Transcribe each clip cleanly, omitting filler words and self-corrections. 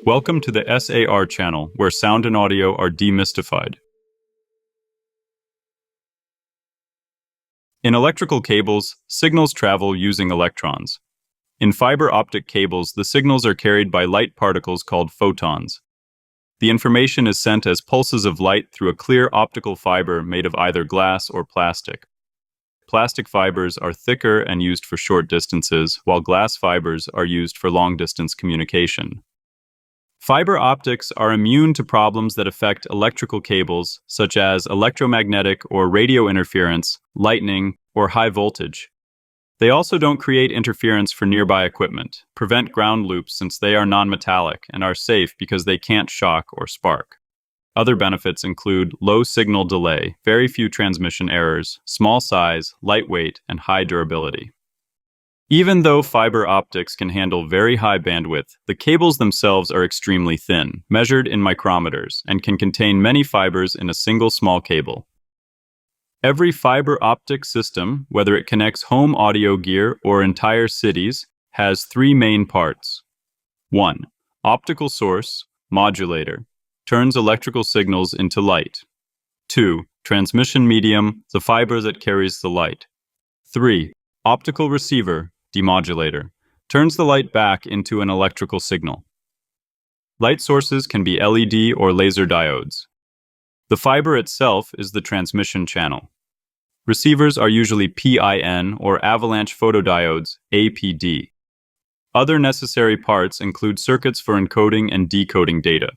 Welcome to the SAR channel, where sound and audio are demystified. In electrical cables, signals travel using electrons. In fiber optic cables, the signals are carried by light particles called photons. The information is sent as pulses of light through a clear optical fiber made of either glass or plastic. Plastic fibers are thicker and used for short distances, while glass fibers are used for long-distance communication. Fiber optics are immune to problems that affect electrical cables, such as electromagnetic or radio interference, lightning, or high voltage. They also don't create interference for nearby equipment, prevent ground loops since they are non-metallic, and are safe because they can't shock or spark. Other benefits include low signal delay, very few transmission errors, small size, lightweight, and high durability. Even though fiber optics can handle very high bandwidth, the cables themselves are extremely thin, measured in micrometers, and can contain many fibers in a single small cable. Every fiber optic system, whether it connects home audio gear or entire cities, has three main parts. 1. Optical source, modulator, turns electrical signals into light. 2. Transmission medium, the fiber that carries the light. 3. Optical receiver, demodulator, turns the light back into an electrical signal. Light sources can be LED or laser diodes. The fiber itself is the transmission channel. Receivers are usually PIN or avalanche photodiodes, APD. Other necessary parts include circuits for encoding and decoding data.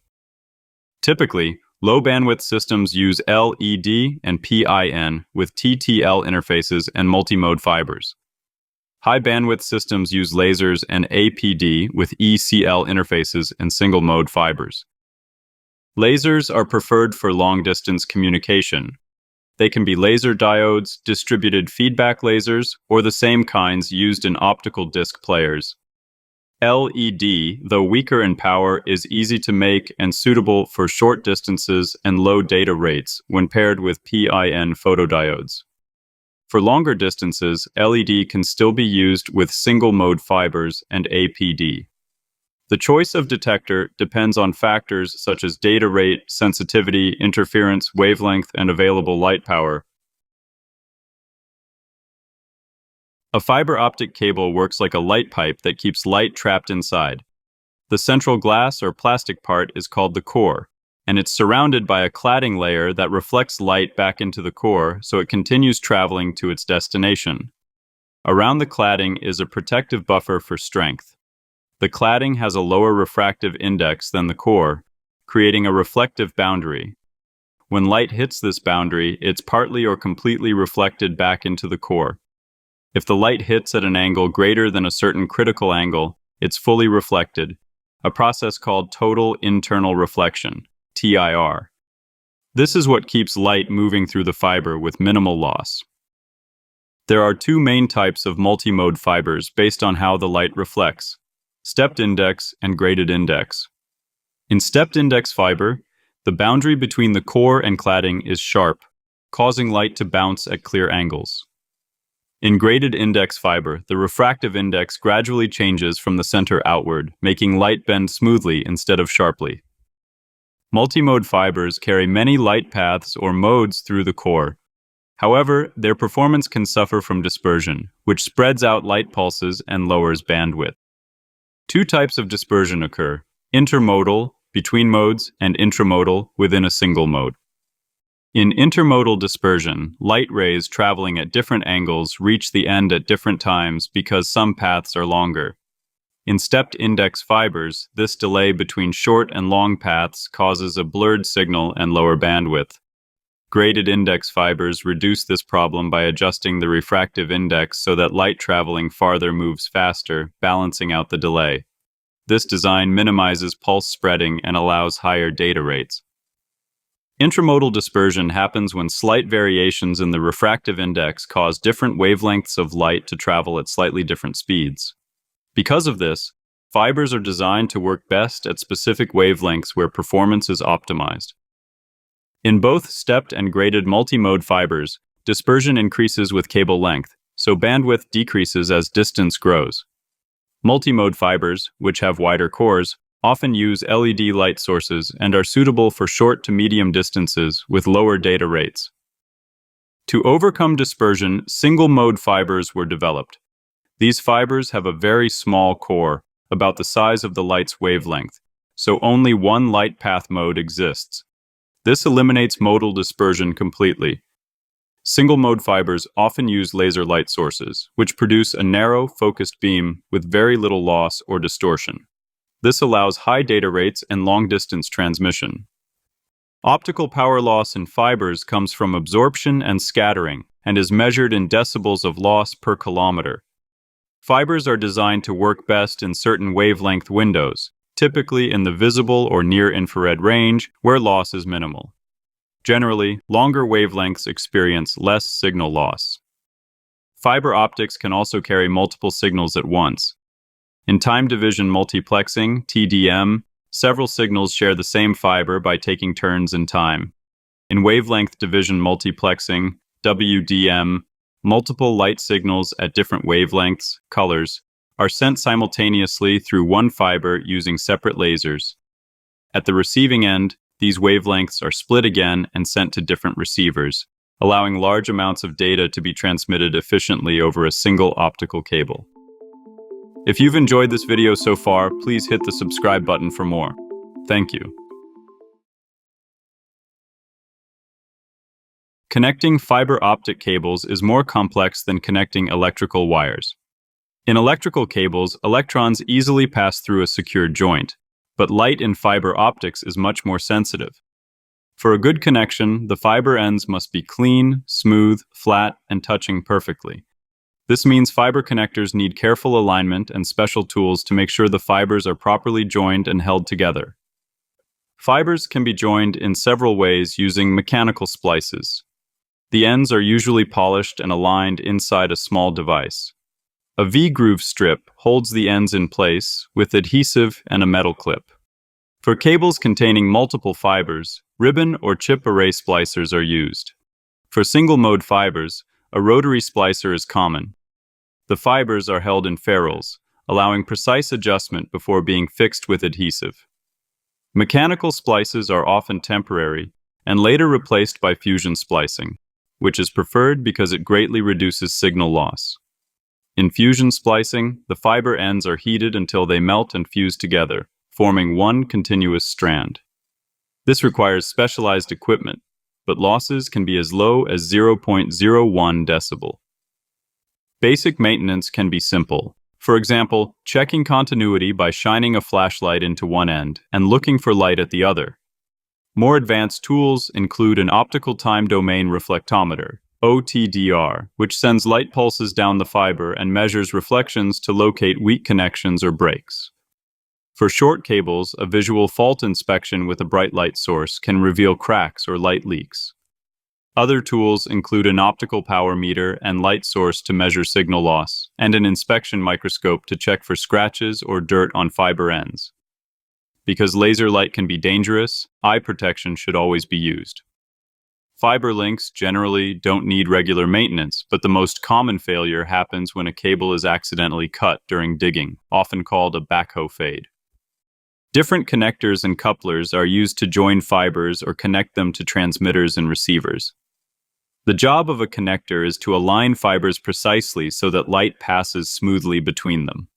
Typically, low-bandwidth systems use LED and PIN with TTL interfaces and multimode fibers. High-bandwidth systems use lasers and APD with ECL interfaces and single-mode fibers. Lasers are preferred for long-distance communication. They can be laser diodes, distributed feedback lasers, or the same kinds used in optical disc players. LED, though weaker in power, is easy to make and suitable for short distances and low data rates when paired with PIN photodiodes. For longer distances, LED can still be used with single-mode fibers and APD. The choice of detector depends on factors such as data rate, sensitivity, interference, wavelength, and available light power. A fiber optic cable works like a light pipe that keeps light trapped inside. The central glass or plastic part is called the core, and it's surrounded by a cladding layer that reflects light back into the core so it continues traveling to its destination. Around the cladding is a protective buffer for strength. The cladding has a lower refractive index than the core, creating a reflective boundary. When light hits this boundary, it's partly or completely reflected back into the core. If the light hits at an angle greater than a certain critical angle, it's fully reflected, a process called total internal reflection, TIR. This is what keeps light moving through the fiber with minimal loss. There are two main types of multimode fibers based on how the light reflects: stepped index and graded index. In stepped index fiber, the boundary between the core and cladding is sharp, causing light to bounce at clear angles. In graded index fiber, the refractive index gradually changes from the center outward, making light bend smoothly instead of sharply. Multimode fibers carry many light paths or modes through the core. However, their performance can suffer from dispersion, which spreads out light pulses and lowers bandwidth. Two types of dispersion occur: intermodal, between modes, and intramodal, within a single mode. In intermodal dispersion, light rays traveling at different angles reach the end at different times because some paths are longer. In stepped index fibers, this delay between short and long paths causes a blurred signal and lower bandwidth. Graded index fibers reduce this problem by adjusting the refractive index so that light traveling farther moves faster, balancing out the delay. This design minimizes pulse spreading and allows higher data rates. Intramodal dispersion happens when slight variations in the refractive index cause different wavelengths of light to travel at slightly different speeds. Because of this, fibers are designed to work best at specific wavelengths where performance is optimized. In both stepped and graded multimode fibers, dispersion increases with cable length, so bandwidth decreases as distance grows. Multimode fibers, which have wider cores, often use LED light sources and are suitable for short to medium distances with lower data rates. To overcome dispersion, single-mode fibers were developed. These fibers have a very small core, about the size of the light's wavelength, so only one light path mode exists. This eliminates modal dispersion completely. Single-mode fibers often use laser light sources, which produce a narrow, focused beam with very little loss or distortion. This allows high data rates and long-distance transmission. Optical power loss in fibers comes from absorption and scattering and is measured in decibels of loss per kilometer. Fibers are designed to work best in certain wavelength windows, typically in the visible or near-infrared range where loss is minimal. Generally, longer wavelengths experience less signal loss. Fiber optics can also carry multiple signals at once. In time division multiplexing, TDM, several signals share the same fiber by taking turns in time. In wavelength division multiplexing, WDM, multiple light signals at different wavelengths, colors, are sent simultaneously through one fiber using separate lasers. At the receiving end, these wavelengths are split again and sent to different receivers, allowing large amounts of data to be transmitted efficiently over a single optical cable. If you've enjoyed this video so far, please hit the subscribe button for more. Thank you. Connecting fiber optic cables is more complex than connecting electrical wires. In electrical cables, electrons easily pass through a secured joint, but light in fiber optics is much more sensitive. For a good connection, the fiber ends must be clean, smooth, flat, and touching perfectly. This means fiber connectors need careful alignment and special tools to make sure the fibers are properly joined and held together. Fibers can be joined in several ways using mechanical splices. The ends are usually polished and aligned inside a small device. A V-groove strip holds the ends in place with adhesive and a metal clip. For cables containing multiple fibers, ribbon or chip array splicers are used. For single-mode fibers, a rotary splicer is common. The fibers are held in ferrules, allowing precise adjustment before being fixed with adhesive. Mechanical splices are often temporary and later replaced by fusion splicing, which is preferred because it greatly reduces signal loss. In fusion splicing, the fiber ends are heated until they melt and fuse together, forming one continuous strand. This requires specialized equipment, but losses can be as low as 0.01 decibel. Basic maintenance can be simple. For example, checking continuity by shining a flashlight into one end and looking for light at the other. More advanced tools include an optical time domain reflectometer, OTDR, which sends light pulses down the fiber and measures reflections to locate weak connections or breaks. For short cables, a visual fault inspection with a bright light source can reveal cracks or light leaks. Other tools include an optical power meter and light source to measure signal loss, and an inspection microscope to check for scratches or dirt on fiber ends. Because laser light can be dangerous, eye protection should always be used. Fiber links generally don't need regular maintenance, but the most common failure happens when a cable is accidentally cut during digging, often called a backhoe fade. Different connectors and couplers are used to join fibers or connect them to transmitters and receivers. The job of a connector is to align fibers precisely so that light passes smoothly between them.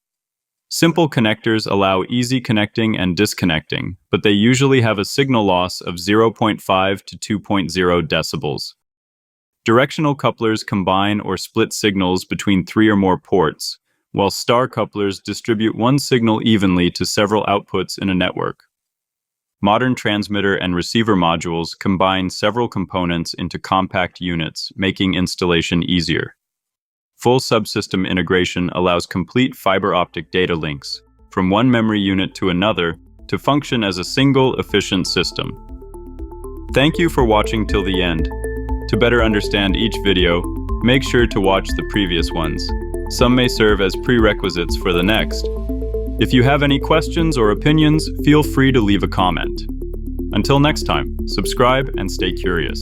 Simple connectors allow easy connecting and disconnecting, but they usually have a signal loss of 0.5 to 2.0 decibels. Directional couplers combine or split signals between 3 or more ports, while star couplers distribute one signal evenly to several outputs in a network. Modern transmitter and receiver modules combine several components into compact units, making installation easier. Full subsystem integration allows complete fiber optic data links, from one memory unit to another, to function as a single, efficient system. Thank you for watching till the end. To better understand each video, make sure to watch the previous ones. Some may serve as prerequisites for the next. If you have any questions or opinions, feel free to leave a comment. Until next time, subscribe and stay curious.